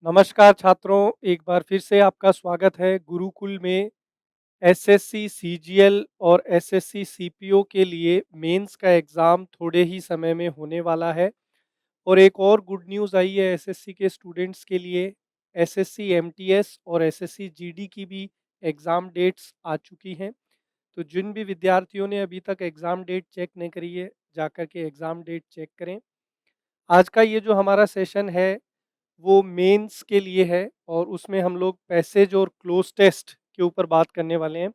नमस्कार छात्रों, एक बार फिर से आपका स्वागत है गुरुकुल में। एसएससी सीजीएल और एसएससी सीपीओ के लिए मेंस का एग्ज़ाम थोड़े ही समय में होने वाला है। और एक और गुड न्यूज़ आई है एसएससी के स्टूडेंट्स के लिए। एसएससी एमटीएस और एसएससी जीडी की भी एग्ज़ाम डेट्स आ चुकी हैं। तो जिन भी विद्यार्थियों ने अभी तक एग्ज़ाम डेट चेक नहीं करी है, जाकर के एग्ज़ाम डेट चेक करें। आज का ये जो हमारा सेशन है वो मेंस के लिए है और उसमें हम लोग पैसेज और क्लोज टेस्ट के ऊपर बात करने वाले हैं।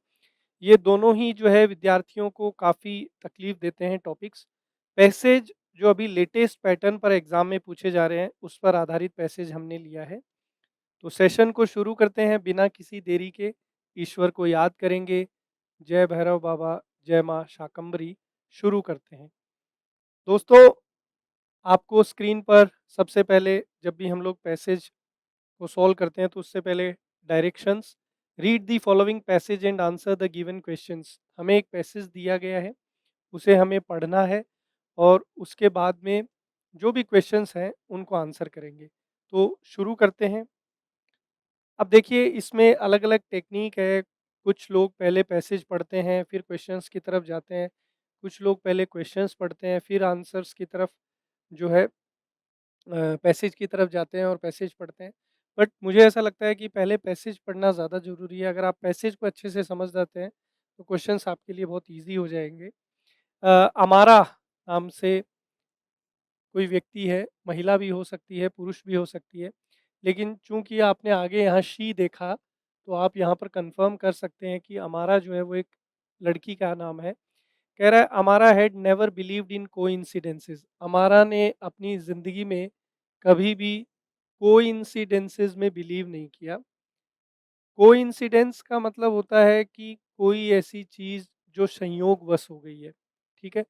ये दोनों ही जो है विद्यार्थियों को काफ़ी तकलीफ देते हैं टॉपिक्स। पैसेज जो अभी लेटेस्ट पैटर्न पर एग्ज़ाम में पूछे जा रहे हैं, उस पर आधारित पैसेज हमने लिया है। तो सेशन को शुरू करते हैं बिना किसी देरी के। ईश्वर को याद करेंगे। जय भैरव बाबा, जय माँ शाकंभरी। शुरू करते हैं। दोस्तों, आपको स्क्रीन पर सबसे पहले जब भी हम लोग पैसेज को सॉल्व करते हैं तो उससे पहले directions. Read the following passage and answer the given questions. हमें एक पैसेज दिया गया है, उसे हमें पढ़ना है और उसके बाद में जो भी क्वेश्चंस हैं उनको आंसर करेंगे। तो शुरू करते हैं। अब देखिए, इसमें अलग-अलग टेक्नीक है। कुछ लोग पहले पैसेज पढ़ते हैं फिर क्वेश्चंस की तरफ जाते हैं। कुछ लोग पहले क्वेश्चंस पढ़ते हैं फिर आंसर्स की तरफ जो है पैसेज की तरफ जाते हैं और पैसेज पढ़ते हैं। बट मुझे ऐसा लगता है कि पहले पैसेज पढ़ना ज़्यादा ज़रूरी है। अगर आप पैसेज को अच्छे से समझ जाते हैं, तो क्वेश्चंस आपके लिए बहुत ईज़ी हो जाएँगे। अमारा नाम से कोई व्यक्ति है, महिला भी हो सकती है, पुरुष भी हो सकती है। लेकिन चूँकि आपने आगे यहाँ शी देखा, तो आप यहाँ पर कन्फर्म कर सकते हैं कि अमारा जो है वो एक लड़की का नाम है। कह रहा है अमारा had never believed in coincidences. अमारा ने अपनी ज़िंदगी में कभी भी कोइंसिडेंसेस में बिलीव नहीं किया। कोइंसिडेंस का मतलब होता है कि कोई ऐसी चीज़ जो संयोगवश हो गई है, ठीक है?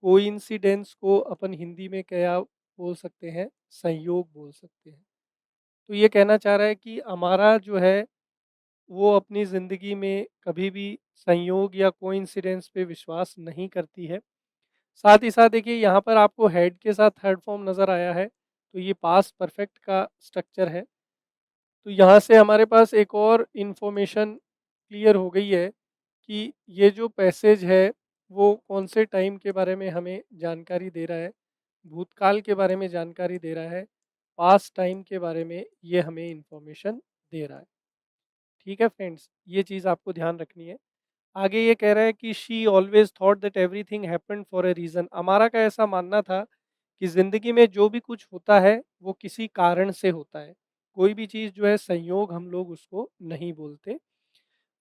कोइंसिडेंस को अपन हिंदी में क्या बोल सकते हैं? संयोग बोल सकते हैं। तो ये कहना चाह रहा है कि अमारा जो है, वो अपनी ज़िंदगी में कभी भी संयोग या कोइंसिडेंस पे विश्वास नहीं करती है। साथ ही साथ देखिए, यहाँ पर आपको हेड के साथ थर्ड फॉर्म नज़र आया है, तो ये पास्ट परफेक्ट का स्ट्रक्चर है। तो यहाँ से हमारे पास एक और इन्फॉर्मेशन क्लियर हो गई है कि ये जो पैसेज है, वो कौन से टाइम के बारे में हमें जानकारी दे रहा है। भूतकाल के बारे में जानकारी दे रहा है, पास्ट टाइम के बारे में ये हमें इन्फॉर्मेशन दे रहा है। ठीक है फ्रेंड्स, ये चीज़ आपको ध्यान रखनी है। आगे ये कह रहा है कि she always thought that everything happened for a reason. हमारा का ऐसा मानना था कि ज़िंदगी में जो भी कुछ होता है वो किसी कारण से होता है। कोई भी चीज़ जो है संयोग हम लोग उसको नहीं बोलते।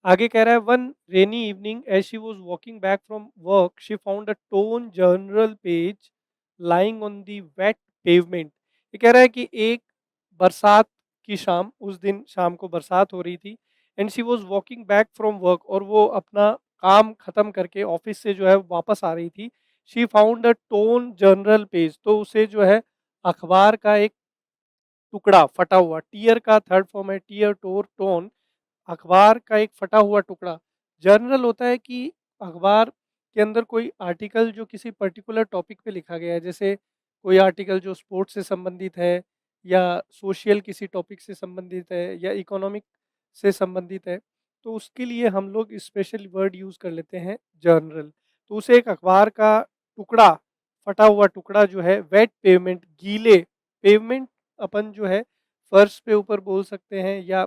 आगे कह रहा है one rainy evening as she was walking back from work she found a torn journal page lying on the wet pavement. ये कह रहा है कि एक बरसात की शाम, उस दिन शाम को बरसात हो रही थी and she was walking back from work, और वो अपना काम खत्म करके ऑफिस से जो है वापस आ रही थी। She found a torn journal page, तो उसे जो है अखबार का एक टुकड़ा फटा हुआ, टीयर का थर्ड फॉर्म है टीयर टोर टोन, अखबार का एक फटा हुआ टुकड़ा। जर्नल होता है कि अखबार के अंदर कोई आर्टिकल जो किसी पर्टिकुलर टॉपिक पे लिखा गया है, जैसे कोई आर्टिकल जो स्पोर्ट्स से संबंधित है या सोशल किसी टॉपिक से संबंधित है या इकोनॉमिक से संबंधित है, तो उसके लिए हम लोग स्पेशल वर्ड यूज़ कर लेते हैं जर्नल। तो उसे एक अखबार का टुकड़ा, फटा हुआ टुकड़ा जो है, वेट पेवमेंट, गीले पेवमेंट अपन जो है फर्श पे ऊपर बोल सकते हैं, या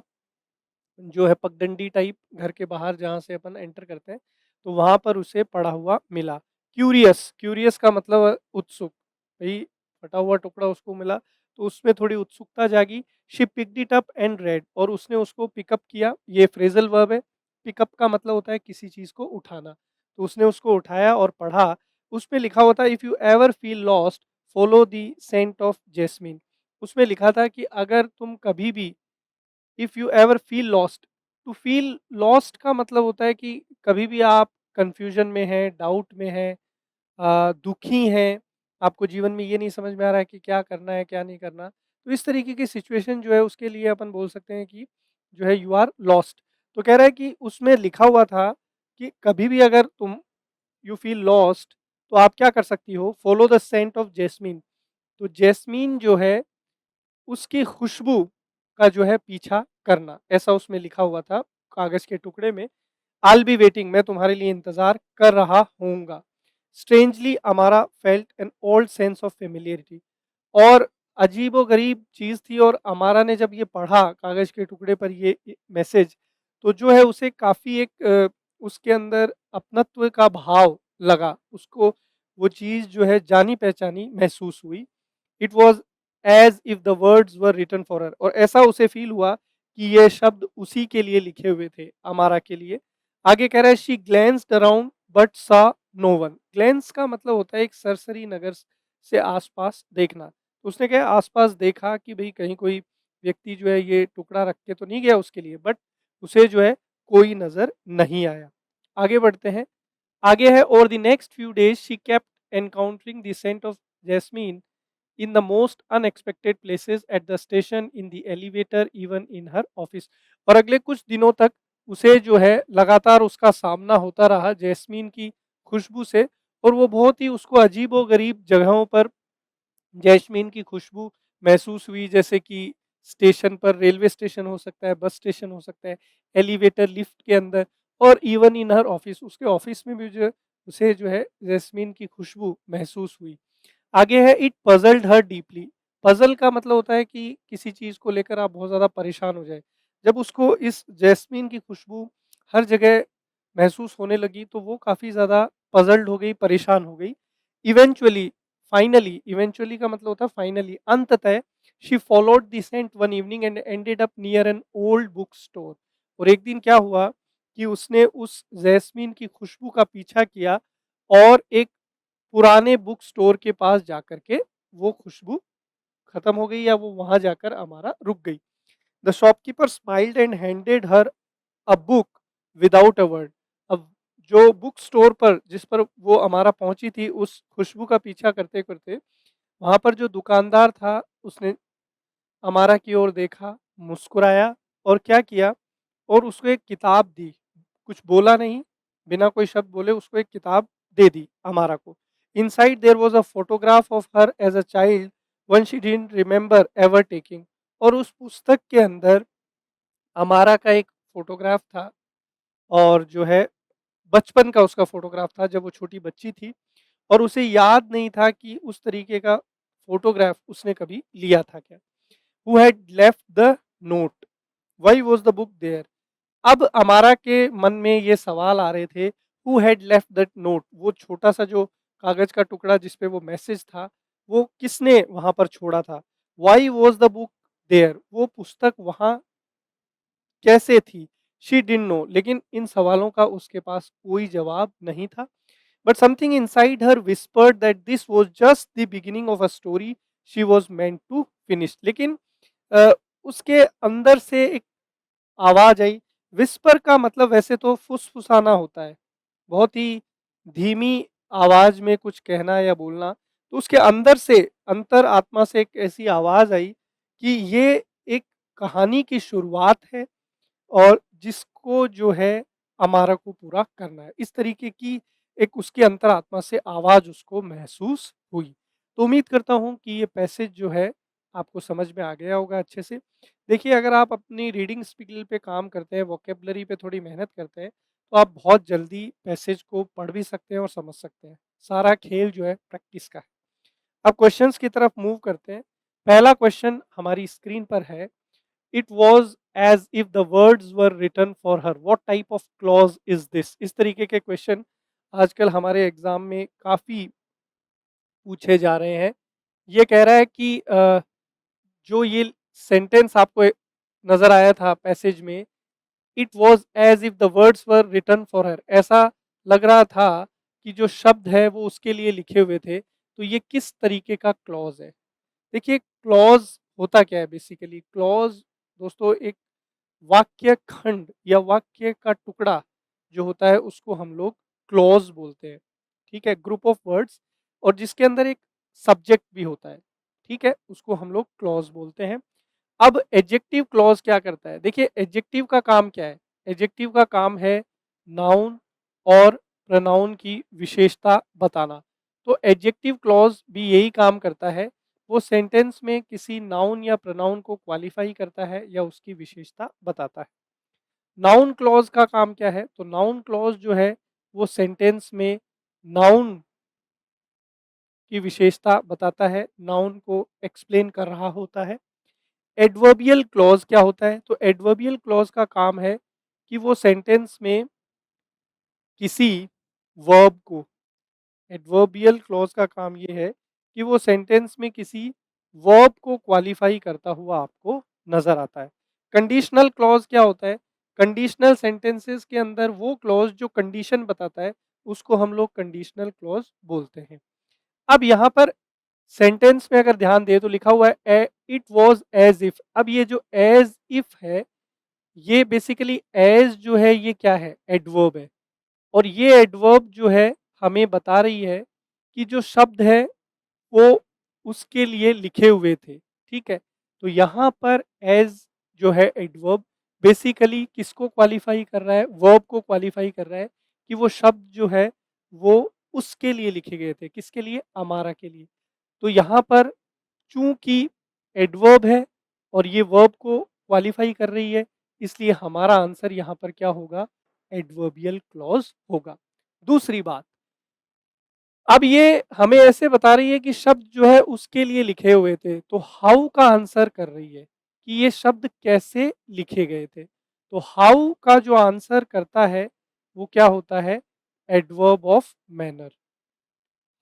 जो है पगडंडी टाइप घर के बाहर जहाँ से अपन एंटर करते हैं, तो वहाँ पर उसे पड़ा हुआ मिला। क्यूरियस, क्यूरियस का मतलब उत्सुक, भई फटा हुआ टुकड़ा उसको मिला तो उसमें थोड़ी उत्सुकता जागी। She picked it up and red, और उसने उसको पिकअप किया। ये फ्रेजल वर्ब है। पिकअप का मतलब होता है किसी चीज़ को उठाना। तो उसने उसको उठाया और पढ़ा। उसपे लिखा हुआ था if you ever feel lost follow the scent of jasmine. उसमें लिखा था कि अगर तुम कभी भी, if you ever feel lost, to feel lost का मतलब होता है कि कभी भी आप कन्फ्यूजन में हैं, डाउट में हैं, दुखी हैं, आपको जीवन में ये नहीं समझ में आ रहा है कि क्या करना है, क्या नहीं करना। तो इस तरीके की सिचुएशन जो है उसके लिए अपन बोल सकते हैं कि जो है यू आर लॉस्ट। तो कह रहा है कि उसमें लिखा हुआ था कि कभी भी अगर तुम यू फील लॉस्ट, तो आप क्या कर सकती हो, follow the scent of jasmine. तो जैस्मीन जो है उसकी खुशबू का जो है पीछा करना, ऐसा उसमें लिखा हुआ था कागज के टुकड़े में। आई बी वेटिंग, मैं तुम्हारे लिए इंतजार कर रहा होऊंगा। स्ट्रेंजली अमारा felt an old sense of familiarity. और अजीबो-गरीब चीज़ थी, और अमारा ने जब ये पढ़ा कागज़ के टुकड़े पर ये मैसेज, तो जो है उसे काफ़ी एक उसके अंदर अपनत्व का भाव लगा। उसको वो चीज़ जो है जानी-पहचानी महसूस हुई। It was as if the words were written for her, और ऐसा उसे फ़ील हुआ कि ये शब्द उसी के लिए लिखे हुए थे, अमारा के लिए। आगे कह रहा है she glanced around but saw no one. Glance का मतलब होता है एक सरसरी नज़र से आस-पास देखना। तो उसने क्या है आस-पास देखा कि भई कहीं कोई व्यक्ति जो है ये टुकड़ा रख के तो नहीं गया उसके लिए, बट उसे जो है कोई नज़र नहीं आया। आगे बढ़ते हैं। आगे है over the next few days she kept encountering the scent of jasmine in the most unexpected places at the station, in the elevator, even in her office। और अगले कुछ दिनों तक उसे जो है लगातार उसका सामना होता रहा जैस्मीन की खुशबू से, और वो बहुत ही उसको अजीब व गरीब जगहों पर जैस्मीन की खुशबू महसूस हुई, जैसे कि स्टेशन पर, रेलवे स्टेशन हो सकता है, बस स्टेशन हो सकता है, एलिवेटर, लिफ्ट के अंदर, और इवन इन हर ऑफिस, उसके ऑफिस में भी जो उसे जो है जैस्मीन की खुशबू महसूस हुई। आगे है it puzzled her deeply. Puzzle का मतलब होता है कि किसी चीज़ को लेकर आप बहुत ज़्यादा परेशान हो जाएँ। जब उसको इस जैस्मीन की खुशबू हर जगह महसूस होने लगी, तो वो काफ़ी ज़्यादा पज़ल्ड हो गई, परेशान हो गई। इवेंचुअली, फाइनली, इवेंचुअली का मतलब होता है फाइनली, अंततः she followed the scent one evening and ended up near an old book store. और एक दिन क्या हुआ कि उसने उस जैस्मीन की खुशबू का पीछा किया, और एक पुराने बुक स्टोर के पास जाकर के वो खुशबू खत्म हो गई, या वो वहां जाकर हमारा रुक गई। The shopkeeper smiled and handed her a book without a word. अब जो बुक स्टोर पर जिस पर वो हमारा पहुंची थी उस खुशबू का पीछा करते करते, वहां पर जो दुकानदार था उसने हमारा की ओर देखा, मुस्कुराया, और क्या किया, और उसको एक किताब दी। कुछ बोला नहीं, बिना कोई शब्द बोले उसको एक किताब दे दी अमारा को। Inside there was a photograph of her as a child when she didn't remember ever taking. और उस पुस्तक के अंदर अमारा का एक फोटोग्राफ था, और जो है बचपन का उसका फोटोग्राफ था जब वो छोटी बच्ची थी, और उसे याद नहीं था कि उस तरीके का फोटोग्राफ उसने कभी लिया था क्या। Who had left the note, why was the book there. अब अमारा के मन में ये सवाल आ रहे थे, who had left that note, वो छोटा-सा जो कागज़ का टुकड़ा जिस पे वो मैसेज था, वो किसने वहाँ पर छोड़ा था? Why was the book there, वो पुस्तक वहाँ कैसे थी? शी डिडन्ट नो, लेकिन इन सवालों का उसके पास कोई जवाब नहीं था। But something inside her whispered that this was just the beginning of a story she was meant to finish. लेकिन अ, उसके अंदर से एक आवाज़ आई। विस्पर का मतलब वैसे तो फुसफुसाना होता है, बहुत ही धीमी आवाज़ में कुछ कहना या बोलना। तो उसके अंदर से, अंतर आत्मा से एक ऐसी आवाज़ आई कि ये एक कहानी की शुरुआत है, और जिसको जो है अमारा को पूरा करना है। इस तरीके की एक उसकी अंतरात्मा से आवाज़ उसको महसूस हुई। तो उम्मीद करता हूँ कि ये पैसेज जो है आपको समझ में आ गया होगा अच्छे से। देखिए, अगर आप अपनी रीडिंग स्किल पे काम करते हैं, वोकैब्युलरी पे थोड़ी मेहनत करते हैं, तो आप बहुत जल्दी पैसेज को पढ़ भी सकते हैं और समझ सकते हैं। सारा खेल जो है प्रैक्टिस का है। अब क्वेश्चंस की तरफ मूव करते हैं। पहला क्वेश्चन हमारी स्क्रीन पर है। It was as if the words were written for her, what type of clause is this. इस तरीके के क्वेश्चन आजकल हमारे एग्जाम में काफी पूछे जा रहे हैं। ये कह रहा है कि जो ये सेंटेंस आपको नजर आया था पैसेज में, it was as if the words were written for her, ऐसा लग रहा था कि जो शब्द है वो उसके लिए लिखे हुए थे। तो ये किस तरीके का क्लॉज है? देखिए, क्लॉज होता क्या है बेसिकली? क्लॉज दोस्तों एक वाक्य खंड या वाक्य का टुकड़ा जो होता है उसको हम लोग क्लॉज बोलते हैं। ठीक है, ग्रुप ऑफ वर्ड्स, और जिसके अंदर एक सब्जेक्ट भी होता है। ठीक है, उसको हम लोग क्लॉज बोलते हैं। अब एडजेक्टिव क्लॉज क्या करता है? देखिए, एडजेक्टिव का काम क्या है? एडजेक्टिव का काम है नाउन और प्रोनाउन की विशेषता बताना। तो एडजेक्टिव क्लॉज भी यही काम करता है। वो सेंटेंस में किसी नाउन या प्रोनाउन को क्वालिफाई करता है या उसकी विशेषता बताता है। नाउन क्लॉज का काम क्या है? तो नाउन क्लॉज जो है वो सेंटेंस में नाउन की विशेषता बताता है, नाउन को एक्सप्लेन कर रहा होता है। एडवर्बियल क्लॉज क्या होता है? तो एडवर्बियल क्लॉज का काम है कि वो सेंटेंस में किसी वर्ब को, एडवर्बियल क्लॉज का काम ये है कि वो सेंटेंस में किसी वर्ब को क्वालिफाई करता हुआ आपको नजर आता है। कंडीशनल क्लॉज क्या होता है? कंडीशनल सेंटेंसेस के अंदर वो क्लॉज जो कंडीशन बताता है उसको हम लोग कंडीशनल क्लॉज बोलते हैं। अब यहाँ पर सेंटेंस में अगर ध्यान दें तो लिखा हुआ है इट वॉज एज इफ। अब ये जो एज इफ है, ये बेसिकली एज जो है ये क्या है? एडवर्ब है। और ये एडवर्ब जो है हमें बता रही है कि जो शब्द है वो उसके लिए लिखे हुए थे, ठीक है? तो यहाँ पर एज जो है एडवर्ब बेसिकली किसको क्वालिफाई कर रहा है? वर्ब को क्वालिफाई कर रहा है कि वो शब्द जो है वो उसके लिए लिखे गए थे। किसके लिए? अमारा के लिए। तो यहाँ पर चूंकि एडवर्ब है और ये वर्ब को क्वालिफाई कर रही है, इसलिए हमारा आंसर यहाँ पर क्या होगा? एडवर्बियल क्लॉज होगा। दूसरी बात, अब ये हमें ऐसे बता रही है कि शब्द जो है उसके लिए लिखे हुए थे, तो हाउ का आंसर कर रही है कि ये शब्द कैसे लिखे गए थे। तो हाउ का जो आंसर करता है वो क्या होता है? Adverb of manner.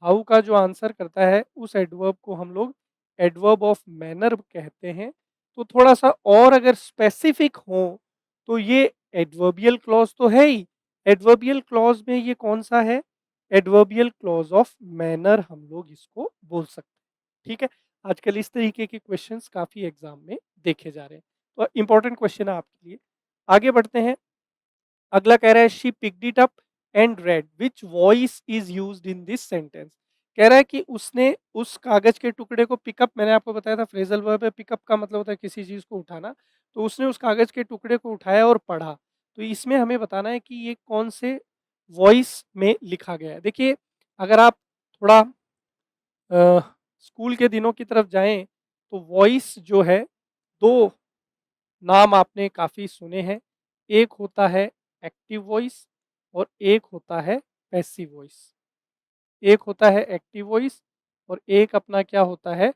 हाउ का जो आंसर करता है उस एडवर्ब को हम लोग एडवर्ब ऑफ मैनर कहते हैं। तो थोड़ा सा और अगर स्पेसिफिक हो तो ये एडवर्बियल क्लॉज तो है ही। एडवर्बियल क्लॉज में ये कौन सा है? एडवर्बियल क्लॉज ऑफ मैनर हम लोग इसको बोल सकते हैं। ठीक है, आजकल इस तरीके के क्वेश्चंस काफी एग्जाम में देखे जा रहे हैं, तो इंपॉर्टेंट क्वेश्चन है आपके लिए। आगे बढ़ते हैं। अगला कह रहा है she picked it up and red which voice is used in this sentence. कह रहा है कि उसने उस कागज के टुकड़े को पिकअप, मैंने आपको बताया था फ्रेजल वर्ब है, पिकअप का मतलब होता है किसी चीज को उठाना। तो उसने उस कागज के टुकड़े को उठाया और पढ़ा। तो इसमें हमें बताना है कि ये कौन से वॉइस में लिखा गया है। देखिए, अगर आप थोड़ा स्कूल के दिनों की तरफ जाएं तो वॉइस जो है, दो नाम आपने काफ़ी सुने हैं। एक होता है एक्टिव वॉइस और एक होता है पैसिव वॉइस। एक होता है एक्टिव वॉइस और एक अपना क्या होता है?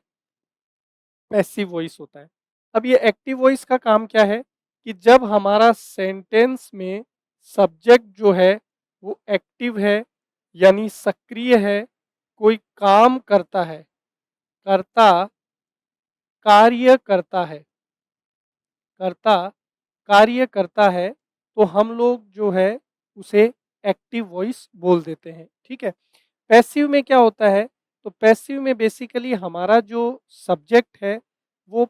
पैसिव वॉइस होता है। अब ये एक्टिव वॉइस का काम क्या है कि जब हमारा सेंटेंस में सब्जेक्ट जो है वो एक्टिव है यानी सक्रिय है, कोई काम करता है, कर्ता कार्य करता है, कर्ता कार्य करता है, तो हम लोग जो है उसे एक्टिव वॉइस बोल देते हैं। ठीक है। पैसिव में क्या होता है? तो पैसिव में बेसिकली हमारा जो सब्जेक्ट है वो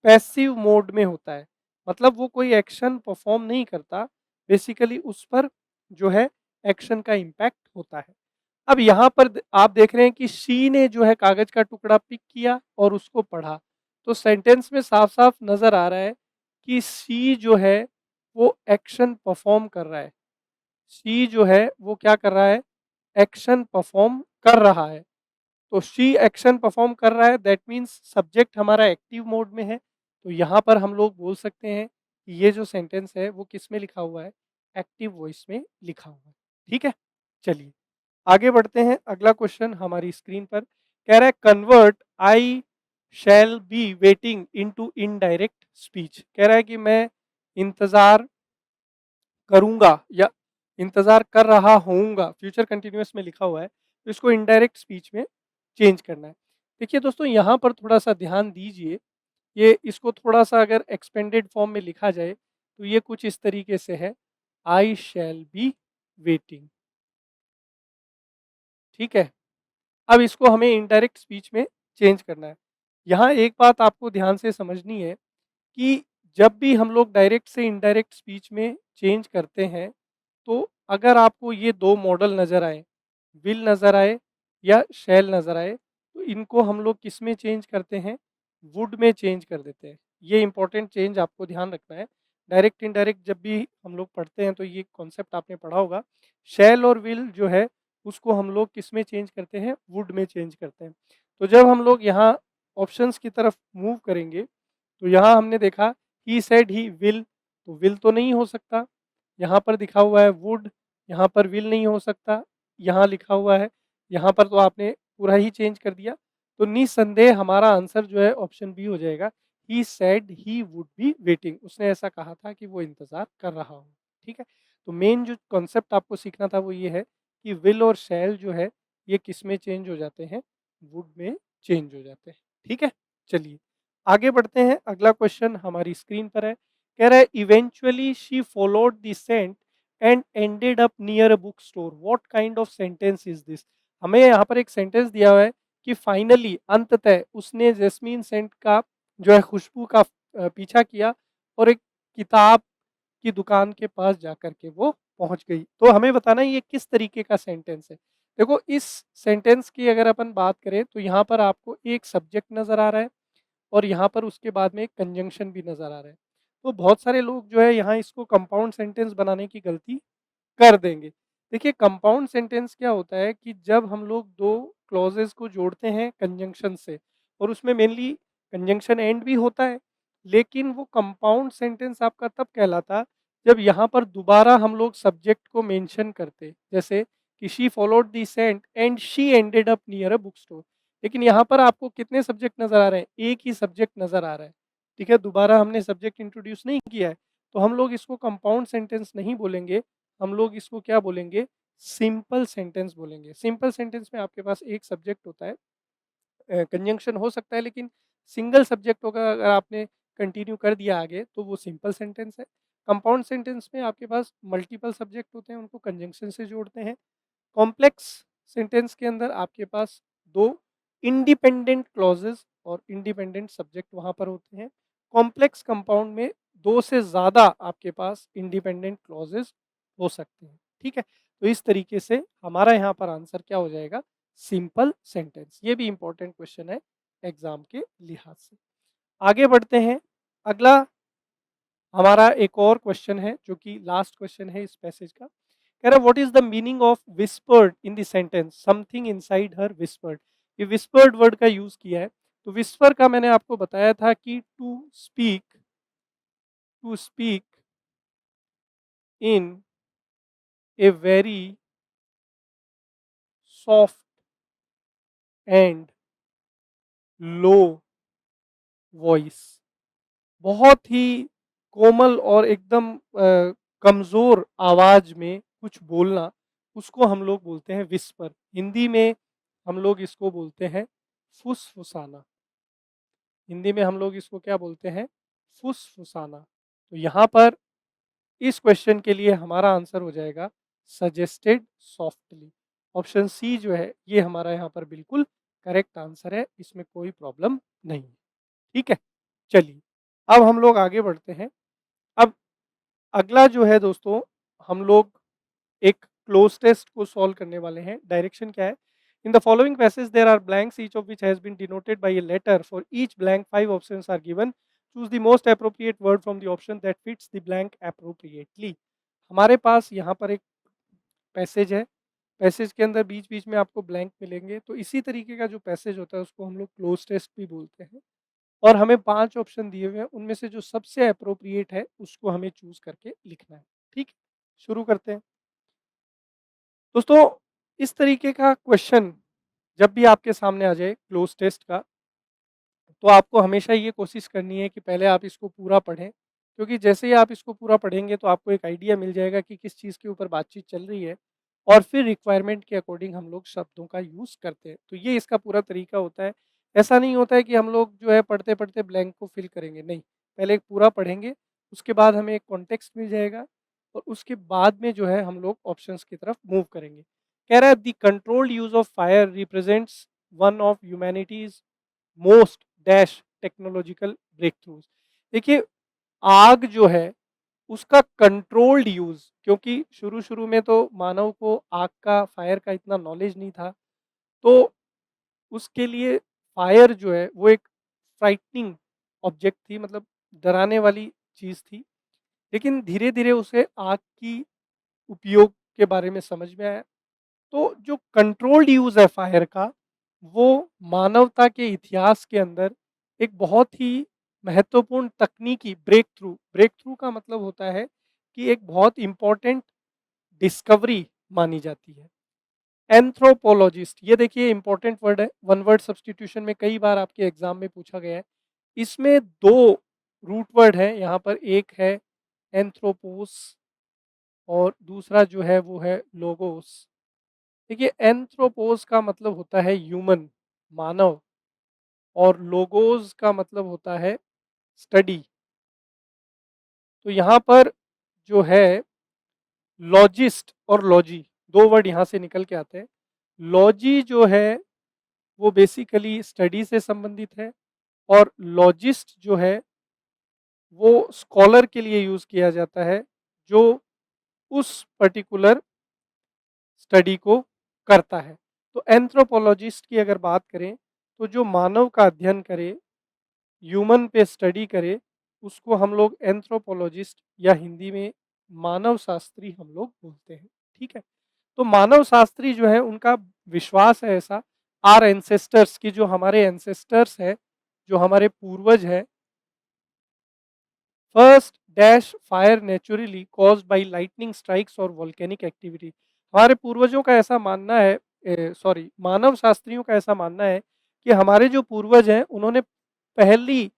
पैसिव मोड में होता है, मतलब वो कोई एक्शन परफॉर्म नहीं करता, बेसिकली उस पर जो है एक्शन का इम्पैक्ट होता है। अब यहाँ पर आप देख रहे हैं कि शी ने जो है कागज का टुकड़ा पिक किया और उसको पढ़ा। तो सेंटेंस में साफ साफ नजर आ रहा है कि शी जो है वो एक्शन परफॉर्म कर रहा है। शी जो है वो क्या कर रहा है? एक्शन परफॉर्म कर रहा है। तो शी एक्शन परफॉर्म कर रहा है, दैट मीन्स सब्जेक्ट हमारा एक्टिव मोड में है। तो यहाँ पर हम लोग बोल सकते हैं कि ये जो सेंटेंस है वो किस में लिखा हुआ है? एक्टिव वॉइस में लिखा हुआ है। ठीक है, चलिए आगे बढ़ते हैं। अगला क्वेश्चन हमारी स्क्रीन पर कह रहा है convert I shall be waiting into indirect speech. कह रहा है कि मैं इंतजार करूंगा या इंतजार कर रहा होऊंगा, फ्यूचर कंटिन्यूअस में लिखा हुआ है, तो इसको इनडायरेक्ट स्पीच में चेंज करना है। देखिए दोस्तों, यहाँ पर थोड़ा सा ध्यान दीजिए। ये इसको थोड़ा सा अगर एक्सपेंडेड फॉर्म में लिखा जाए तो ये कुछ इस तरीके से है, आई शैल बी वेटिंग। ठीक है, अब इसको हमें इनडायरेक्ट स्पीच में चेंज करना है। यहाँ एक बात आपको ध्यान से समझनी है कि जब भी हम लोग डायरेक्ट से इनडायरेक्ट स्पीच में चेंज करते हैं, तो अगर आपको ये दो मॉडल नज़र आए, विल नज़र आए या शैल नज़र आए, तो इनको हम लोग किस में चेंज करते हैं? वुड में चेंज कर देते हैं। ये इंपॉर्टेंट चेंज आपको ध्यान रखना है। डायरेक्ट इनडायरेक्ट जब भी हम लोग पढ़ते हैं तो ये कॉन्सेप्ट आपने पढ़ा होगा। शैल और विल जो है उसको हम लोग किस में चेंज करते हैं? वुड में चेंज करते हैं। तो जब हम लोग यहाँ ऑप्शंस की तरफ मूव करेंगे, तो यहाँ हमने देखा ही सेड ही विल, तो विल तो नहीं हो सकता। यहाँ पर दिखा हुआ है वुड, यहाँ पर विल नहीं हो सकता। यहाँ लिखा हुआ है, यहाँ पर तो आपने पूरा ही चेंज कर दिया। तो निस्संदेह हमारा आंसर जो है ऑप्शन बी हो जाएगा। He said he would be waiting, उसने ऐसा कहा था कि वो इंतज़ार कर रहा हो। ठीक है? तो मेन जो कॉन्सेप्ट आपको सीखना था वो ये है कि विल और शैल जो है ये किस में चेंज हो जाते हैं? वुड में चेंज हो जाते हैं। ठीक है? चलिए आगे बढ़ते हैं। अगला क्वेश्चन हमारी स्क्रीन पर है। कह रहा है eventually she followed the scent and ended up near a book store, what kind of sentence is this? हमें यहाँ पर एक सेंटेंस दिया हुआ है कि फाइनली अंततः उसने जैस्मीन सेंट का जो है खुशबू का पीछा किया और एक किताब की दुकान के पास जाकर के वो पहुंच गई। तो हमें बताना है ये किस तरीके का सेंटेंस है। देखो इस सेंटेंस की अगर अपन बात करें तो यहाँ पर आपको एक सब्जेक्ट नज़र आ रहा है और यहाँ पर उसके बाद में एक कंजंक्शन भी नज़र आ रहा है। तो बहुत सारे लोग जो है यहाँ इसको कंपाउंड सेंटेंस बनाने की गलती कर देंगे। देखिए कंपाउंड सेंटेंस क्या होता है कि जब हम लोग 2 क्लॉजेज़ को जोड़ते हैं कंजंक्शन से और उसमें मेनली कंजंक्शन एंड भी होता है, लेकिन वो कंपाउंड सेंटेंस आपका तब कहलाता जब यहाँ पर दोबारा हम लोग सब्जेक्ट को मेंशन करते। जैसे कि she followed the scent and she ended up near a book store. लेकिन यहाँ पर आपको कितने सब्जेक्ट नज़र आ रहे हैं? एक ही सब्जेक्ट नज़र आ रहा है। ठीक है? दोबारा हमने सब्जेक्ट इंट्रोड्यूस नहीं किया है। तो हम लोग इसको कंपाउंड सेंटेंस नहीं बोलेंगे, हम लोग इसको क्या बोलेंगे? सिंपल सेंटेंस बोलेंगे। सिंपल सेंटेंस में आपके पास एक सब्जेक्ट होता है, कंजंक्शन हो सकता है लेकिन सिंगल सब्जेक्ट होगा। अगर आपने कंटिन्यू कर दिया आगे तो वो सिंपल सेंटेंस है। कंपाउंड सेंटेंस में आपके पास मल्टीपल सब्जेक्ट होते हैं, उनको कंजंक्शन से जोड़ते हैं। कॉम्प्लेक्स सेंटेंस के अंदर आपके पास 2 इंडिपेंडेंट क्लॉजेस और इंडिपेंडेंट सब्जेक्ट वहाँ पर होते हैं। कॉम्प्लेक्स कंपाउंड में 2 से ज़्यादा आपके पास इंडिपेंडेंट क्लॉजेस हो सकते हैं। ठीक है? तो इस तरीके से हमारा यहाँ पर आंसर क्या हो जाएगा? Simple sentence. ये भी इंपॉर्टेंट क्वेश्चन है एग्जाम के लिहाज से। आगे बढ़ते हैं। अगला हमारा एक और क्वेश्चन है जो कि लास्ट क्वेश्चन है इस पैसेज का। कह रहा है what is the meaning of whispered in the sentence, something inside her whispered. ये विस्पर्ड वर्ड का यूज किया है। तो विस्पर का मैंने आपको बताया था कि to speak in a very soft and low voice. बहुत ही कोमल और एकदम कमज़ोर आवाज़ में कुछ बोलना, उसको हम लोग बोलते हैं विस्पर। हिंदी में हम लोग इसको बोलते हैं फुसफुसाना। हिंदी में हम लोग इसको क्या बोलते हैं? फुसफुसाना। तो यहाँ पर इस क्वेश्चन के लिए हमारा आंसर हो जाएगा सजेस्टेड सॉफ्टली। ऑप्शन सी जो है ये हमारा यहाँ पर बिल्कुल करेक्ट आंसर है, इसमें कोई प्रॉब्लम नहीं है। ठीक है? चलिए, अब हम लोग आगे बढ़ते हैं। अब अगला जो है दोस्तों, हम लोग एक क्लोज टेस्ट को सॉल्व करने वाले हैं। डायरेक्शन क्या है? In the following passage there are blanks each of which has been denoted by a letter. For each blank 5 options are given. Choose the most appropriate word from the option that fits the blank appropriately. हमारे पास यहाँ पर एक passage है। Passage के अंदर बीच-बीच में आपको ब्लैंक मिलेंगे। तो इसी तरीके का जो पैसेज होता है उसको हम लोग क्लोज टेस्ट भी बोलते हैं। और हमें 5 ऑप्शन दिए हुए हैं, उनमें से जो सबसे एप्रोप्रिएट है उसको हमें चूज़ करके लिखना है। ठीक है? शुरू करते हैं। दोस्तों इस तरीके का क्वेश्चन जब भी आपके सामने आ जाए क्लोज टेस्ट का, तो आपको हमेशा ये कोशिश करनी है कि पहले आप इसको पूरा पढ़ें। क्योंकि जैसे ही आप इसको पूरा पढ़ेंगे तो आपको एक आइडिया मिल जाएगा कि किस चीज़ के ऊपर बातचीत चल रही है और फिर रिक्वायरमेंट के अकॉर्डिंग हम लोग शब्दों का यूज़ करते हैं। तो ये इसका पूरा तरीका होता है। ऐसा नहीं होता है कि हम लोग जो है पढ़ते-पढ़ते ब्लैंक को फिल करेंगे, नहीं। पहले एक पूरा पढ़ेंगे, उसके बाद हमें एक कॉन्टेक्स्ट मिल जाएगा और उसके बाद में जो है हम लोग ऑप्शंस की तरफ मूव करेंगे। कह रहा है the controlled use of fire represents one of humanity's most dash technological breakthroughs. देखिए आग जो है उसका कंट्रोल्ड यूज, क्योंकि शुरू शुरू में तो मानव को आग का फायर का इतना नॉलेज नहीं था, तो उसके लिए फायर जो है वो एक फ्राइटनिंग ऑब्जेक्ट थी, मतलब डराने वाली चीज थी। लेकिन धीरे धीरे उसे आग की उपयोग के बारे में समझ में आया। तो जो कंट्रोल्ड यूज है फायर का, वो मानवता के इतिहास के अंदर एक बहुत ही महत्वपूर्ण तकनीकी ब्रेक थ्रू का मतलब होता है कि एक बहुत इम्पोर्टेंट डिस्कवरी मानी जाती है। एंथ्रोपोलॉजिस्ट, ये देखिए इंपॉर्टेंट वर्ड है, वन वर्ड सब्स्टिट्यूशन में कई बार आपके एग्जाम में पूछा गया है। इसमें दो रूट वर्ड है, यहाँ पर एक है एंथ्रोपोस और दूसरा जो है वो है लोगोस। देखिए एंथ्रोपोस का मतलब होता है ह्यूमन, मानव, और लोगोस का मतलब होता है स्टडी। तो यहाँ पर जो है लॉजिस्ट और लॉजी, दो वर्ड यहाँ से निकल के आते हैं। लॉजी जो है वो बेसिकली स्टडी से संबंधित है, और लॉजिस्ट जो है वो स्कॉलर के लिए यूज किया जाता है जो उस पर्टिकुलर स्टडी को करता है। तो एंथ्रोपोलॉजिस्ट की अगर बात करें तो जो मानव का अध्ययन करे, ह्यूमन पे स्टडी करे, उसको हम लोग एंथ्रोपोलॉजिस्ट या हिंदी में मानव शास्त्री हम लोग बोलते हैं। ठीक है। तो मानव शास्त्री जो है उनका विश्वास है ऐसा, आर एंसेस्टर्स की, जो हमारे एंसेस्टर्स है, जो हमारे पूर्वज है, first dash fire naturally caused by lightning strikes और वोल्केनिक एक्टिविटी। हमारे पूर्वजों का ऐसा मानना है, सॉरी मानव शास्त्रियों का ऐसा मानना है कि हमारे जो पूर्वज हैं उन्होंने पहली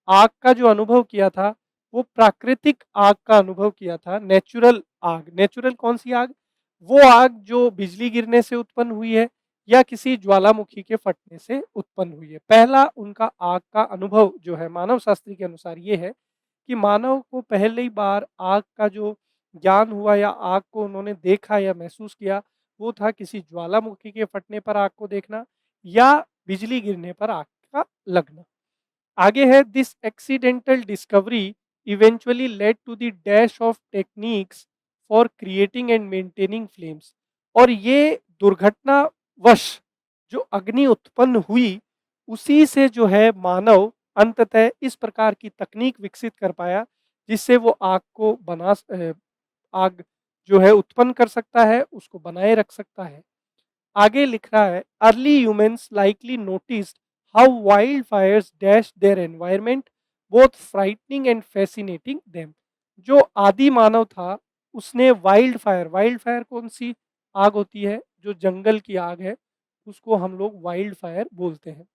आग का जो अनुभव किया था वो प्राकृतिक आग का अनुभव किया था, नेचुरल आग। नेचुरल कौन सी आग? वो आग जो बिजली गिरने से उत्पन्न हुई है या किसी ज्वालामुखी के फटने से उत्पन्न हुई है। पहला उनका आग का अनुभव जो है मानव शास्त्री के अनुसार ये है कि मानव को पहली बार आग का जो ज्ञान हुआ या आग को उन्होंने देखा या महसूस किया, वो था किसी ज्वालामुखी के फटने पर आग को देखना या बिजली गिरने पर आग का लगना। आगे है, this accidental discovery eventually led to the dash of techniques for creating and maintaining flames. और ये दुर्घटनावश जो अग्नि उत्पन्न हुई, उसी से जो है मानव अंततः इस प्रकार की तकनीक विकसित कर पाया जिससे वो आग को आग जो है उत्पन्न कर सकता है, उसको बनाए रख सकता है। आगे लिख रहा है, early humans likely noticed how wild Fyers dash their environment both frightening and fascinating them. जो आदि मानव था उसने वाइल्ड फायर कौन सी आग होती है? जो जंगल की आग है उसको हम लोग वाइल्ड फायर बोलते हैं।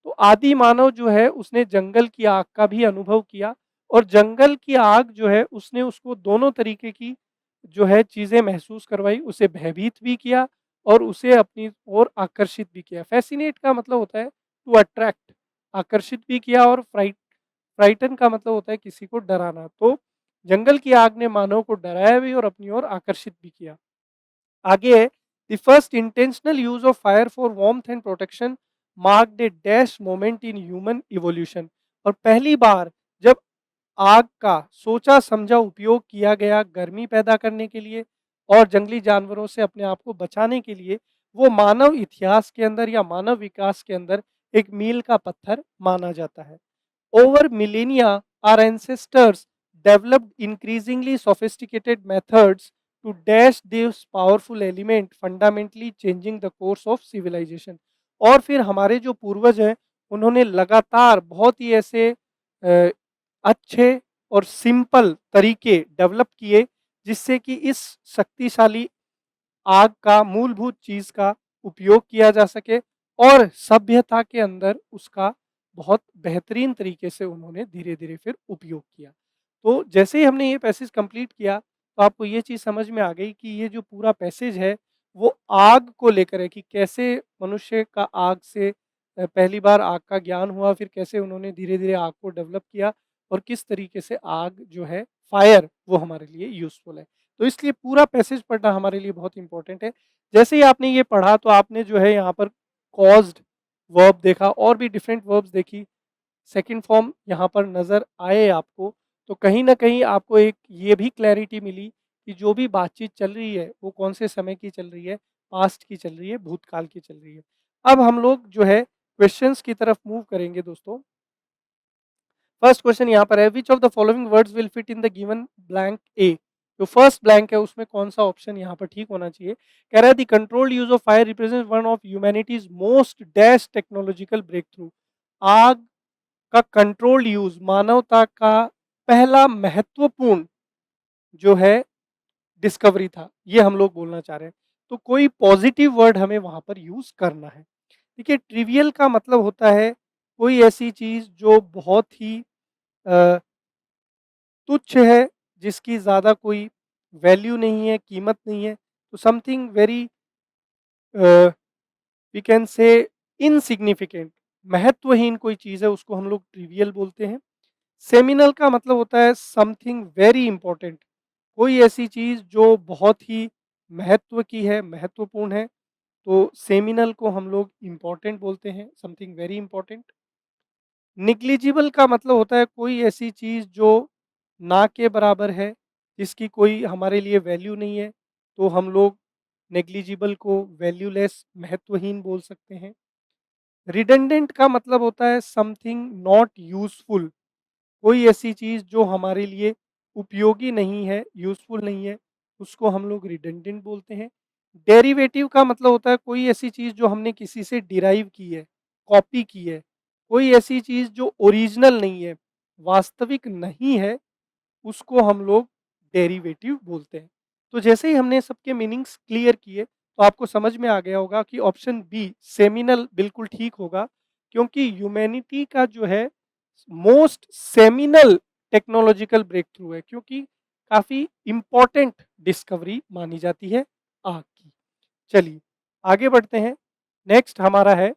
तो आदि मानव जो है उसने जंगल की आग का भी अनुभव किया, और जंगल की आग जो है उसने उसको दोनों तरीके की जो है चीजें महसूस करवाई, उसे भयभीत भी किया और उसे अपनी ओर आकर्षित भी किया। फैसिनेट का मतलब होता है टू अट्रैक्ट, आकर्षित भी किया, और फ्राइटन का मतलब होता है किसी को डराना। तो जंगल की आग ने मानव को डराया भी और अपनी ओर आकर्षित भी किया। आगे है, the first intentional use of fire for warmth and protection marked A dash moment in human evolution. और पहली बार जब आग का सोचा समझा उपयोग किया गया गर्मी पैदा करने के लिए और जंगली जानवरों से अपने आप को बचाने के लिए, वो मानव इतिहास के अंदर या मानव विकास के अंदर एक मील का पत्थर माना जाता है। Over millennia, our ancestors developed increasingly sophisticated methods to dash this powerful element, fundamentally changing the course of civilization। और फिर हमारे जो पूर्वज हैं उन्होंने लगातार बहुत ही ऐसे अ, अच्छे और सिंपल तरीके डेवलप किए जिससे कि इस शक्तिशाली आग का मूलभूत चीज का उपयोग किया जा सके, और सभ्यता के अंदर उसका बहुत बेहतरीन तरीके से उन्होंने धीरे-धीरे फिर उपयोग किया। तो जैसे ही हमने ये पैसेज कंप्लीट किया, तो आपको ये चीज़ समझ में आ गई कि ये जो पूरा पैसेज है, वो आग को लेकर है कि कैसे मनुष्य का आग से पहली बार आग का ज्ञान हुआ, फिर कैसे उन्होंने धीरे-धीरे आग को डेवलप किया और किस तरीके से आग जो है, फायर, वो हमारे लिए यूज़फुल है। तो इसलिए पूरा पैसेज पढ़ना हमारे लिए बहुत इम्पोर्टेंट है। जैसे ही आपने ये पढ़ा तो आपने जो है यहाँ पर कॉज्ड वर्ब देखा और भी डिफरेंट वर्ब्स देखी, सेकंड फॉर्म यहाँ पर नज़र आए आपको, तो कहीं न कहीं आपको एक ये भी क्लैरिटी मिली कि जो भी बातचीत चल रही है, वो कौन से समय की चल रही है, पास्ट की चल रही है, भूतकाल की चल रही है। अब हम लोग जो है क्वेश्चंस की तरफ मूव करेंगे दोस्तों। फर्स्ट क्वेश्चन यहाँ पर है, which of the following words will fit in the given blank A. जो फर्स्ट ब्लैंक है उसमें कौन सा ऑप्शन यहाँ पर ठीक होना चाहिए। कह रहा है the controlled use of fire represent one of humanity's most dash technological breakthrough. आग का कंट्रोल्ड यूज मानवता का पहला महत्वपूर्ण जो है डिस्कवरी था, ये हम लोग बोलना चाह रहे हैं। तो कोई पॉजिटिव वर्ड हमें वहां पर यूज करना है। देखिए ट्रिवियल का मतलब होता है कोई ऐसी चीज जो बहुत ही अ, तुच्छ है, जिसकी ज़्यादा कोई वैल्यू नहीं है, कीमत नहीं है। तो something very we can say insignificant, महत्वहीन कोई चीज़ है उसको हम लोग ट्रिवियल बोलते हैं। सेमिनल का मतलब होता है समथिंग वेरी इंपॉर्टेंट, कोई ऐसी चीज़ जो बहुत ही महत्व की है, महत्वपूर्ण है। तो सेमिनल को हम लोग इम्पॉर्टेंट बोलते हैं, समथिंग वेरी इंपॉर्टेंट। निग्लिजिबल का मतलब होता है कोई ऐसी चीज़ जो ना के बराबर है, जिसकी कोई हमारे लिए वैल्यू नहीं है, तो हम लोग नेग्लिजिबल को वैल्यूलेस, महत्वहीन बोल सकते हैं। रिडंडेंट का मतलब होता है समथिंग नॉट यूज़फुल, कोई ऐसी चीज़ जो हमारे लिए उपयोगी नहीं है, यूज़फुल नहीं है, उसको हम लोग रिडंडेंट बोलते हैं। डेरिवेटिव का मतलब होता है कोई ऐसी चीज़ जो हमने किसी से डिराइव की है, कॉपी की है, कोई ऐसी चीज़ जो ओरिजिनल नहीं है, वास्तविक नहीं है, उसको हम लोग डेरिवेटिव बोलते हैं। तो जैसे ही हमने सबके मीनिंग्स क्लियर किए, तो आपको समझ में आ गया होगा कि ऑप्शन बी सेमिनल बिल्कुल ठीक होगा, क्योंकि ह्यूमैनिटी का जो है most seminal technological breakthrough है, क्योंकि काफ़ी इम्पोर्टेंट डिस्कवरी मानी जाती है आग की। चलिए आगे बढ़ते हैं। नेक्स्ट हमारा है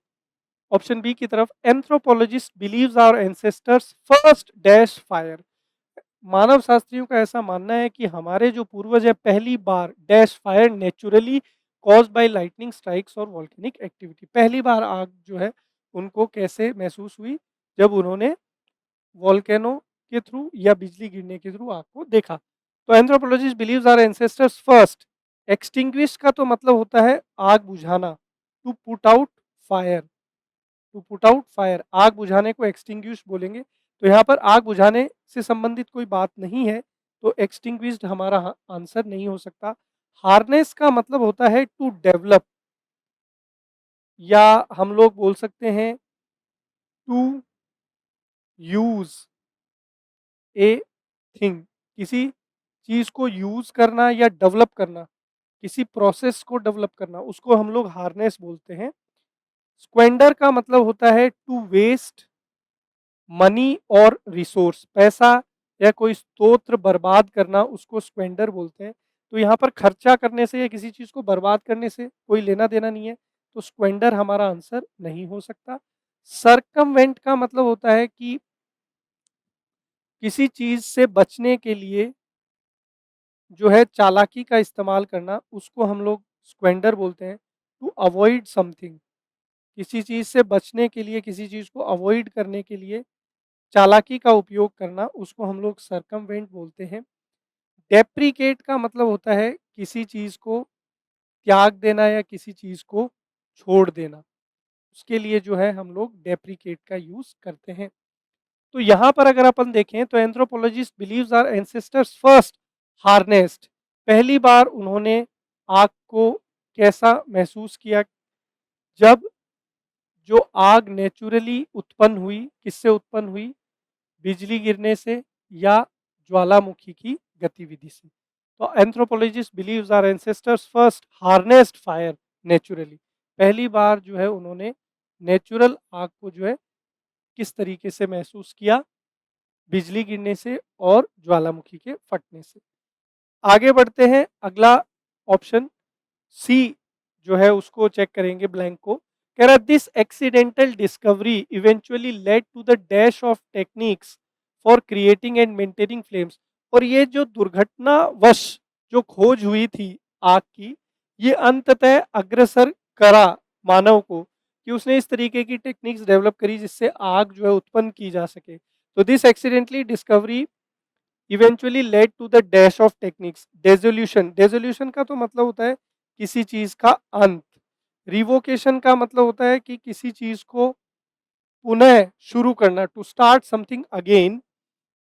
ऑप्शन बी की तरफ, anthropologist believes our ancestors first dash fire. मानव शास्त्रियों का ऐसा मानना है कि हमारे जो पूर्वज है पहली बार dash fire naturally cause by lightning strikes और वॉल्केनिक एक्टिविटी। पहली बार आग जो है उनको कैसे महसूस हुई, जब उन्होंने वॉल्केनो के थ्रू या बिजली गिरने के थ्रू आग को देखा। तो anthropologist believes our ancestors first extinguish का तो मतलब होता है आग बुझाना, to put out fire, to put out fire, आग बुझाने को एक्सटिंग्विश बोलेंगे। तो यहाँ पर आग बुझाने से संबंधित कोई बात नहीं है, तो एक्सटिंग्विश्ड हमारा आंसर नहीं हो सकता। हार्नेस का मतलब होता है टू डेवलप, या हम लोग बोल सकते हैं टू यूज ए थिंग, किसी चीज को यूज करना या डेवलप करना, किसी प्रोसेस को डेवलप करना, उसको हम लोग हार्नेस बोलते हैं। स्क्वेंडर का मतलब होता है टू वेस्ट मनी और रिसोर्स, पैसा या कोई स्तोत्र बर्बाद करना, उसको स्क्वेंडर बोलते हैं। तो यहाँ पर खर्चा करने से या किसी चीज़ को बर्बाद करने से कोई लेना देना नहीं है, तो स्क्वेंडर हमारा आंसर नहीं हो सकता। सरकमवेंट का मतलब होता है कि किसी चीज़ से बचने के लिए जो है चालाकी का इस्तेमाल करना, उसको हम लोग स्क्वेंडर बोलते हैं। टू अवॉइड समथिंग, किसी चीज़ से बचने के लिए, किसी चीज़ को अवॉइड करने के लिए चालाकी का उपयोग करना, उसको हम लोग सरकमवेंट बोलते हैं। डेप्रिकेट का मतलब होता है किसी चीज़ को त्याग देना या किसी चीज़ को छोड़ देना, उसके लिए जो है हम लोग डेप्रिकेट का यूज़ करते हैं। तो यहाँ पर अगर अपन देखें तो anthropologist believes our ancestors first harnessed, पहली बार उन्होंने आग को कैसा महसूस किया, जब जो आग नेचुरली उत्पन्न हुई, किससे उत्पन्न हुई, बिजली गिरने से या ज्वालामुखी की गतिविधि से। तो anthropologist believes our ancestors first harnessed fire naturally, पहली बार जो है उन्होंने नेचुरल आग को जो है किस तरीके से महसूस किया, बिजली गिरने से और ज्वालामुखी के फटने से। आगे बढ़ते हैं, अगला ऑप्शन सी जो है उसको चेक करेंगे ब्लैंक को। कह रहा this accidental discovery eventually led to the dash of techniques for creating and maintaining flames. और ये जो दुर्घटनावश जो खोज हुई थी आग की, ये अंततः अग्रसर करा मानव को कि उसने इस तरीके की टेक्निक्स डेवलप करी जिससे आग जो है उत्पन्न की जा सके। तो this accidentally discovery eventually led to the dash of techniques. Dissolution, dissolution का तो मतलब होता है किसी चीज का अंत। रिवोकेशन का मतलब होता है कि किसी चीज को पुनः शुरू करना, to start something again.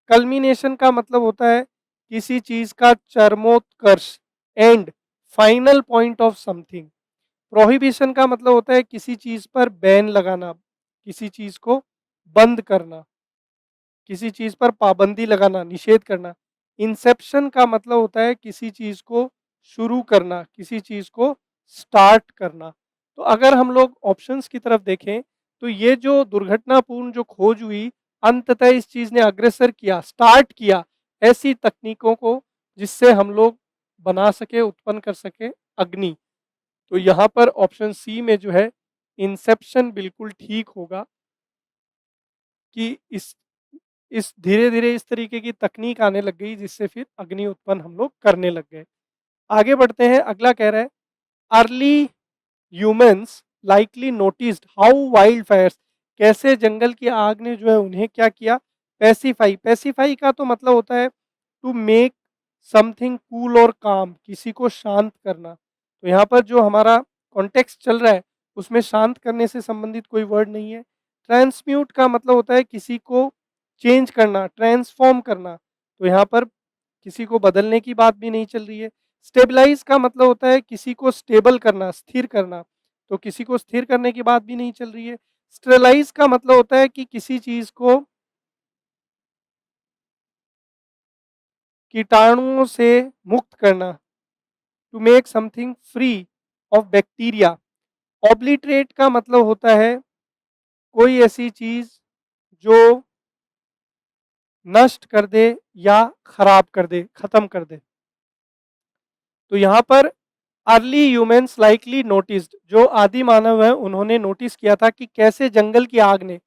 Culmination का मतलब होता है किसी चीज का चरमोत्कर्ष, end, final point of something. Prohibition का मतलब होता है किसी चीज पर बैन लगाना, किसी चीज को बंद करना, किसी चीज पर पाबंदी लगाना, निषेध करना। इंसेप्शन का मतलब होता है किसी चीज को शुरू करना, किसी चीज को स्टार्ट करना। तो अगर हम लोग ऑप्शंस की तरफ देखें तो ये जो दुर्घटनापूर्ण जो खोज हुई, अंततः इस चीज ने अग्रसर किया, स्टार्ट किया ऐसी तकनीकों को जिससे हम लोग बना सके, उत्पन्न कर सके अग्नि। तो यहाँ पर ऑप्शन सी में जो है इंसेप्शन बिल्कुल ठीक होगा कि इस धीरे-धीरे इस तरीके की तकनीक आने लग गई जिससे फिर अग्नि उत्पन्न हम लोग करने लग गए। आगे बढ़ते हैं, अगला कह रहा है early humans likely noticed how wild Fyers, कैसे जंगल की आग ने जो है उन्हें क्या किया, पैसिफाई। पैसिफाई का तो मतलब होता है टू मेक समथिंग कूल और काम, किसी को शांत करना। तो यहाँ पर जो हमारा कॉन्टेक्स्ट चल रहा है उसमें शांत करने से संबंधित कोई वर्ड नहीं है। ट्रांसम्यूट का मतलब होता है किसी को चेंज करना, ट्रांसफॉर्म करना। तो यहाँ पर किसी को बदलने की बात भी नहीं चल रही है। स्टेबलाइज का मतलब होता है किसी को स्टेबल करना, स्थिर करना। तो किसी को स्थिर करने की बात भी नहीं चल रही है। स्टेरलाइज का मतलब होता है कि किसी चीज को कीटाणुओं से मुक्त करना, to make something free of bacteria. Obliterate का मतलब होता है कोई ऐसी चीज जो नष्ट कर दे या खराब कर दे, खत्म कर दे। तो यहाँ पर अर्ली ह्यूमन्स लाइकली नोटिस्ड, जो आदि मानव है उन्होंने नोटिस किया था कि कैसे जंगल की आग ने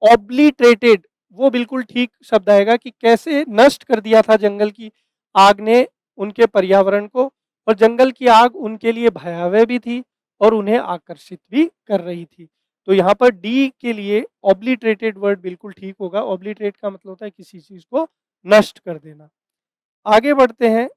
ऑब्लिटरेटेड, वो बिल्कुल ठीक शब्द आएगा कि कैसे नष्ट कर दिया था जंगल की आग ने उनके पर्यावरण को। और जंगल की आग उनके लिए भयावह भी थी और उन्हें आकर्षित भी कर रही थी। तो यहाँ पर डी के लिए ऑब्लिटरेटेड वर्ड बिल्कुल ठीक होगा। ऑब्लिटरेट का मतलब होता है किसी चीज को नष्ट कर देना। आगे बढ़ते हैं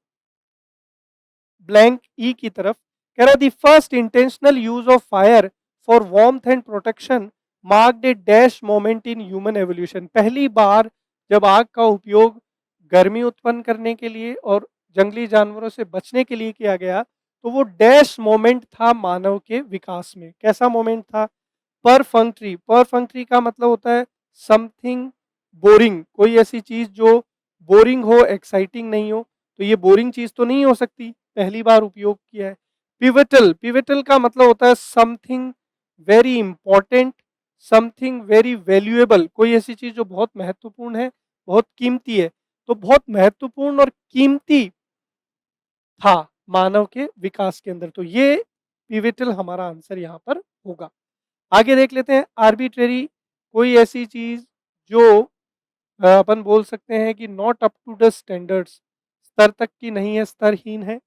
ब्लैंक ई की तरफ। कह रहा the first intentional use of fire for warmth and protection marked A dash moment in human evolution. पहली बार जब आग का उपयोग गर्मी उत्पन्न करने के लिए और जंगली जानवरों से बचने के लिए किया गया तो वो डैश मोमेंट था मानव के विकास में। कैसा मोमेंट था? परफंक्ट्री। परफंक्ट्री का मतलब होता है समथिंग बोरिंग, कोई ऐसी चीज जो बोरिंग हो, एक्साइटिंग नहीं हो। तो ये बोरिंग चीज तो नहीं हो सकती, पहली बार उपयोग किया है। पिवटल, पिवटल का मतलब होता है something very important, something very valuable, कोई ऐसी चीज जो बहुत महत्वपूर्ण है, बहुत कीमती है। तो बहुत महत्वपूर्ण और कीमती था मानव के विकास के अंदर। तो ये पिवटल हमारा आंसर यहाँ पर होगा। आगे देख लेते हैं आर्बिट्रेरी, कोई ऐसी चीज जो अपन बोल सकते हैं कि not up to the standards, स्तर तक की नहीं है, स्तरहीन है।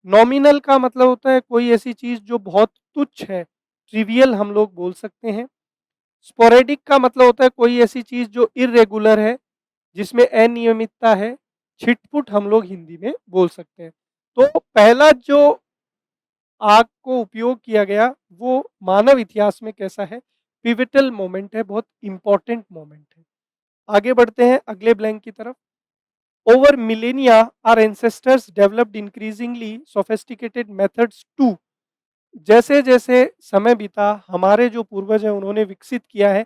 नॉमिनल का मतलब होता है कोई ऐसी चीज जो बहुत तुच्छ है, ट्रिवियल हम लोग बोल सकते हैं। स्पोरेडिक का मतलब होता है कोई ऐसी चीज जो इरेगुलर है, जिसमें अनियमितता है। छिटपुट हम लोग हिंदी में बोल सकते हैं। तो पहला जो आग को उपयोग किया गया वो मानव इतिहास में कैसा है, पिवटल मोमेंट है, बहुत इंपॉर्टेंट मोमेंट है। आगे बढ़ते हैं अगले ब्लैंक की तरफ। Over millennia our ancestors developed increasingly sophisticated methods to, जैसे जैसे समय बीता हमारे जो पूर्वज हैं उन्होंने विकसित किया है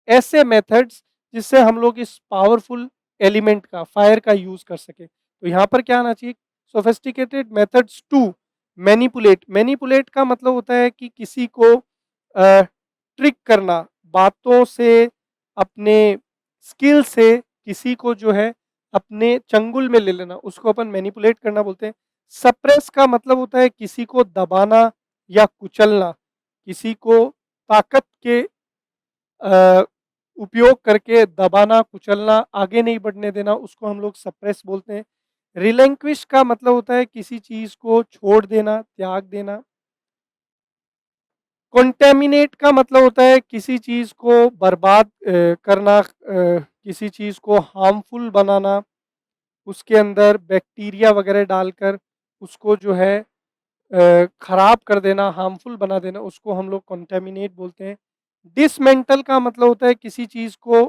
ऐसे मेथड्स जिससे हम लोग इस पावरफुल एलिमेंट का, फायर का यूज कर सके। तो यहाँ पर क्या आना चाहिए? Sophisticated methods to manipulate. Manipulate का मतलब होता है कि किसी को ट्रिक करना, बातों से, अपने स्किल से किसी को जो है अपने चंगुल में ले लेना, उसको अपन मैनिपुलेट करना बोलते हैं। सप्रेस का मतलब होता है किसी को दबाना या कुचलना, किसी को ताकत के उपयोग करके दबाना, कुचलना, आगे नहीं बढ़ने देना, उसको हम लोग सप्रेस बोलते हैं। रिलैंक्विश का मतलब होता है किसी चीज को छोड़ देना, त्याग देना। कॉन्टेमिनेट का मतलब होता है किसी चीज को बर्बाद करना, किसी चीज को हार्मफुल बनाना, उसके अंदर बैक्टीरिया वगैरह डालकर उसको जो है खराब कर देना, हार्मफुल बना देना, उसको हम लोग कॉन्टेमिनेट बोलते हैं। डिसमेंटल का मतलब होता है किसी चीज को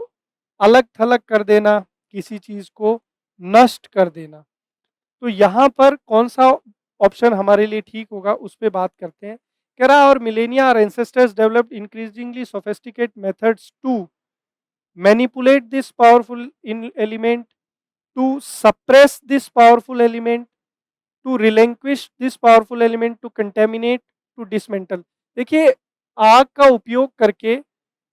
अलग थलग कर देना, किसी चीज को नष्ट कर देना। तो यहाँ पर कौन-सा ऑप्शन हमारे लिए ठीक होगा, उस पे बात करते हैं। कह रहा है और millennia our ancestors developed increasingly sophisticate methods to manipulate this powerful in element, to suppress this powerful element, to relinquish this powerful element, to contaminate, to dismantle. देखिए, आग का उपयोग करके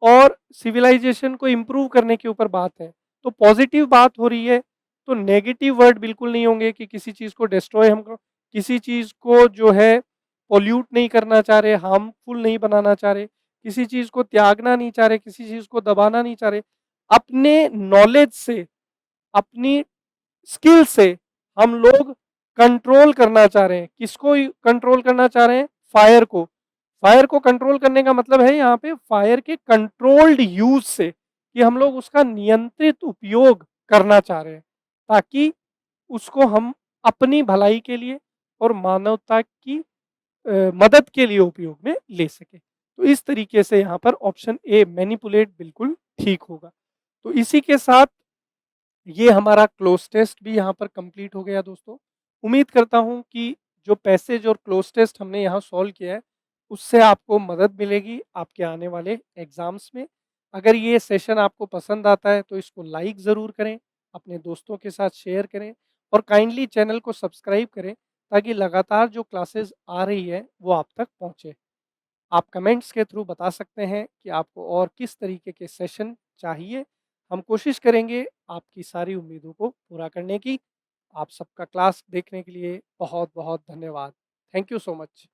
और सिविलाइजेशन को इम्प्रूव करने के ऊपर बात है। तो पॉजिटिव बात हो रही है, तो नेगेटिव वर्ड बिल्कुल नहीं होंगे कि किसी चीज़ को डिस्ट्रॉय हम किसी चीज़ को जो है पॉल्यूट नहीं करना चाह रहे, हार्मफुल नहीं बनाना चाह रहे, किसी चीज़ को त्यागना नहीं चाह रहे, किसी चीज़ को दबाना नहीं चाह रहे। अपने नॉलेज से, अपनी स्किल से हम लोग कंट्रोल करना चाह रहे हैं। किसको कंट्रोल करना चाह रहे हैं? फायर को। फायर को कंट्रोल करने का मतलब है यहाँ पे फायर के कंट्रोल्ड यूज से, कि हम लोग उसका नियंत्रित उपयोग करना चाह रहे हैं, ताकि उसको हम अपनी भलाई के लिए और मानवता की मदद के लिए उपयोग में ले सके। तो इस तरीके से यहाँ पर ऑप्शन ए मैनिपुलेट बिल्कुल ठीक होगा। तो इसी के साथ ये हमारा क्लोज टेस्ट भी यहाँ पर कंप्लीट हो गया दोस्तों। उम्मीद करता हूँ कि जो पैसेज और क्लोज टेस्ट हमने यहाँ सॉल्व किया है, उससे आपको मदद मिलेगी आपके आने वाले एग्ज़ाम्स में। अगर ये सेशन आपको पसंद आता है तो इसको लाइक ज़रूर करें, अपने दोस्तों के साथ शेयर करें और काइंडली चैनल को सब्सक्राइब करें, ताकि लगातार जो क्लासेस आ रही है वो आप तक पहुँचे। आप कमेंट्स के थ्रू बता सकते हैं कि आपको और किस तरीके के सेशन चाहिए। हम कोशिश करेंगे आपकी सारी उम्मीदों को पूरा करने की। आप सबका क्लास देखने के लिए बहुत-बहुत धन्यवाद। Thank you so much.